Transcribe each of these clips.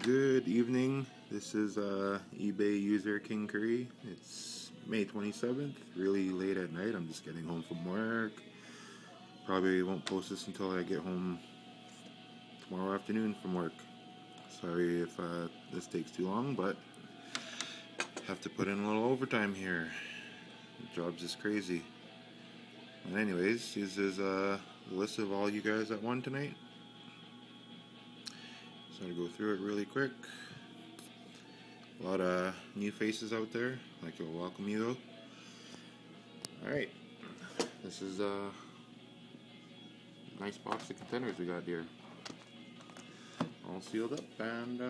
Good evening. This is eBay user Kingkurri. It's May 27th, really late at night. I'm just getting home from work. Probably won't post this until I get home tomorrow afternoon from work. Sorry if this takes too long, but have to put in a little overtime here. The job's just crazy. And anyways, this is the list of all you guys that won tonight. So to go through it really quick. A lot of new faces out there. I'd like to welcome you though. Alright. This is a nice box of contenders we got here. All sealed up and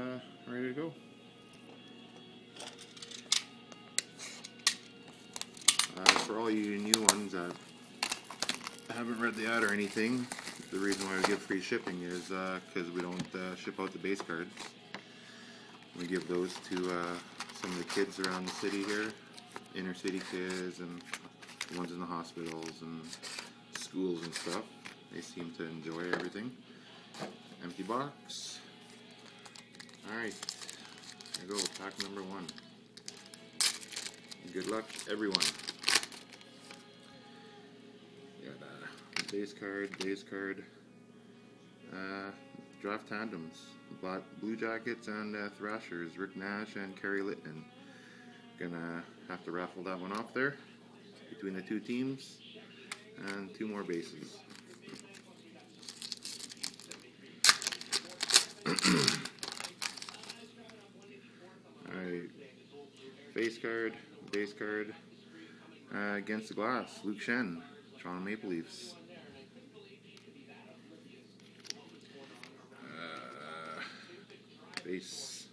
ready to go. For all you new ones that haven't read the ad or anything, the reason why we give free shipping is because we don't ship out the base cards. We give those to some of the kids around the city here, inner city kids and the ones in the hospitals and schools and stuff. They seem to enjoy everything. Empty box. Alright, here we go, pack number 1. Good luck, everyone. Base card, draft tandems, Blue Jackets and Thrashers, Rick Nash and Kerry Littman. Gonna have to raffle that one off there between the two teams, and 2 more bases. Alright, base card, Against the Glass, Luke Shen, Toronto Maple Leafs. Base.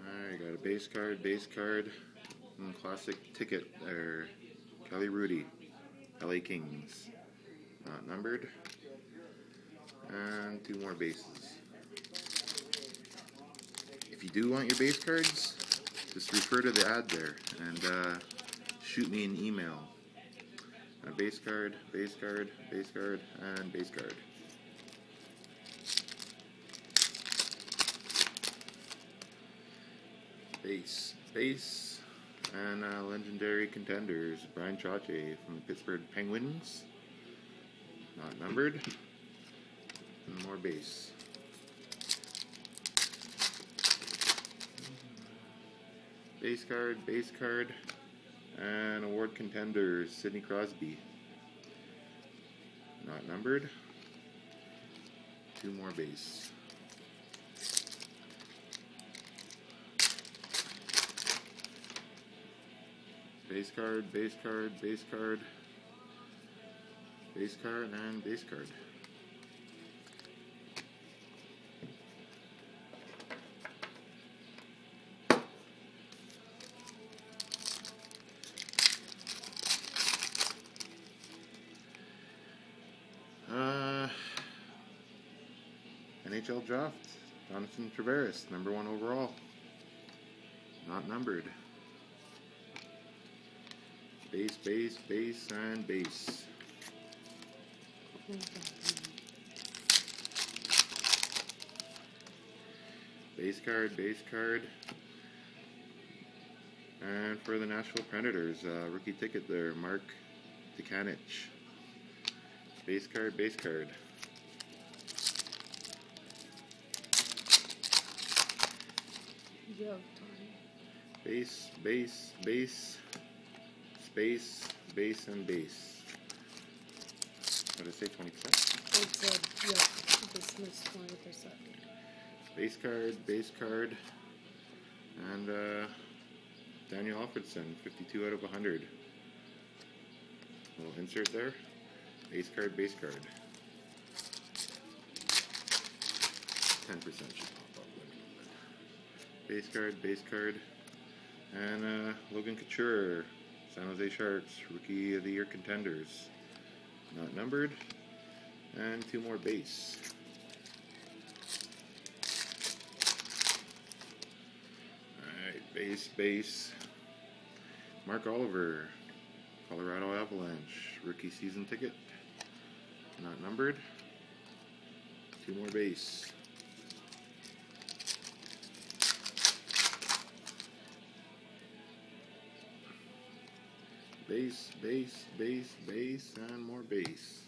Alright, got a base card, and classic ticket there. Kelly Rudy, LA Kings. Not numbered. And 2 more bases. If you do want your base cards, just refer to the ad there and shoot me an email. Base card, and base card. Base, and legendary contenders, Brian Chache from the Pittsburgh Penguins. Not numbered. And more base. Base card. And award contenders, Sidney Crosby. Not numbered. 2 more base. Base card, and base card. NHL draft, Jonathan Tavares, number 1 overall. Not numbered. Base, and base. Base card. And for the Nashville Predators, rookie ticket there, Mark Dekanich. Base card. Base, space, and base. What did it say, 20%? It said, yeah, this missed 20%. Base card, and Daniel Alfredson, 52 out of 100. Little insert there. Base card. 10% should pop up. Base card, and Logan Couture, San Jose Sharks, Rookie of the Year contenders. Not numbered. And 2 more base. Alright, base. Mark Oliver, Colorado Avalanche, rookie season ticket. not numbered. 2 more base. Base, base, base, base, and more base.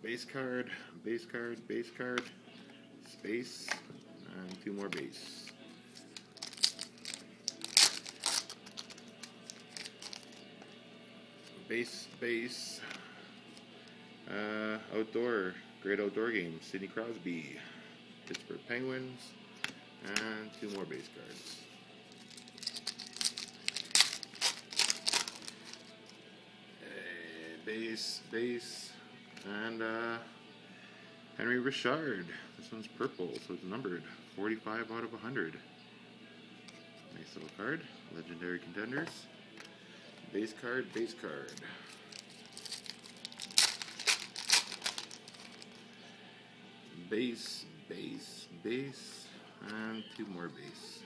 Base card, base card, base card, space, and 2 more base. Base, base, outdoor, great outdoor game, Sidney Crosby, Pittsburgh Penguins, and 2 more base cards. Base, base, and Henry Richard. This one's purple, so it's numbered 45 out of 100. Nice little card. Legendary Contenders. Base card, base card. Base, base, base, and 2 more base.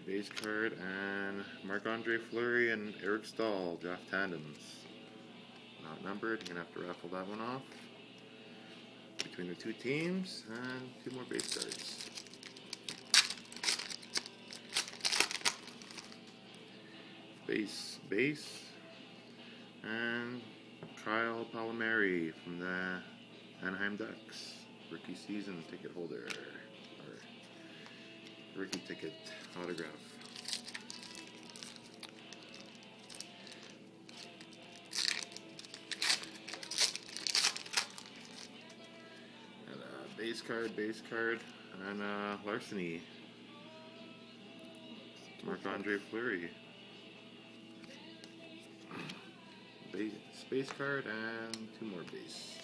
Base card, and Marc-Andre Fleury and Eric Stahl, draft tandems. Not numbered, you're going to have to raffle that one off. Between the 2 teams, and 2 more base cards. Base, base, and Kyle Palmieri from the Anaheim Ducks, rookie season ticket holder. Rookie ticket autograph. And base card, and Larceny. Marc-Andre Fleury. Space card, and 2 more base.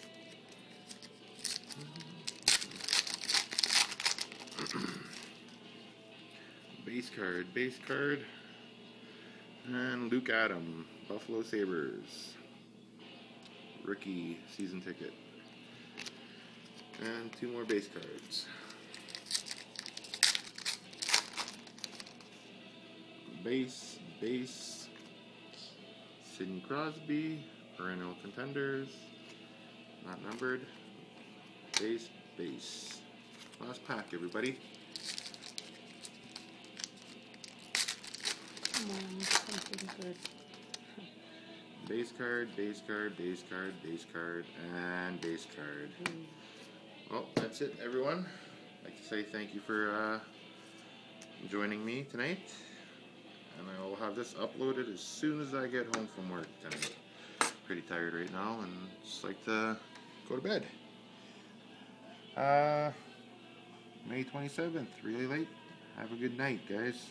Base card, and Luke Adam, Buffalo Sabres, rookie season ticket, and 2 more base cards. Base, base, Sidney Crosby, perennial contenders, not numbered. Base, base. Last pack, everybody. Something good. Base card, base card, base card, base card, and base card. Well, that's it, everyone. I'd like to say thank you for joining me tonight. And I will have this uploaded as soon as I get home from work tonight. Pretty tired right now and just like to go to bed. May 27th, really late. Have a good night, guys.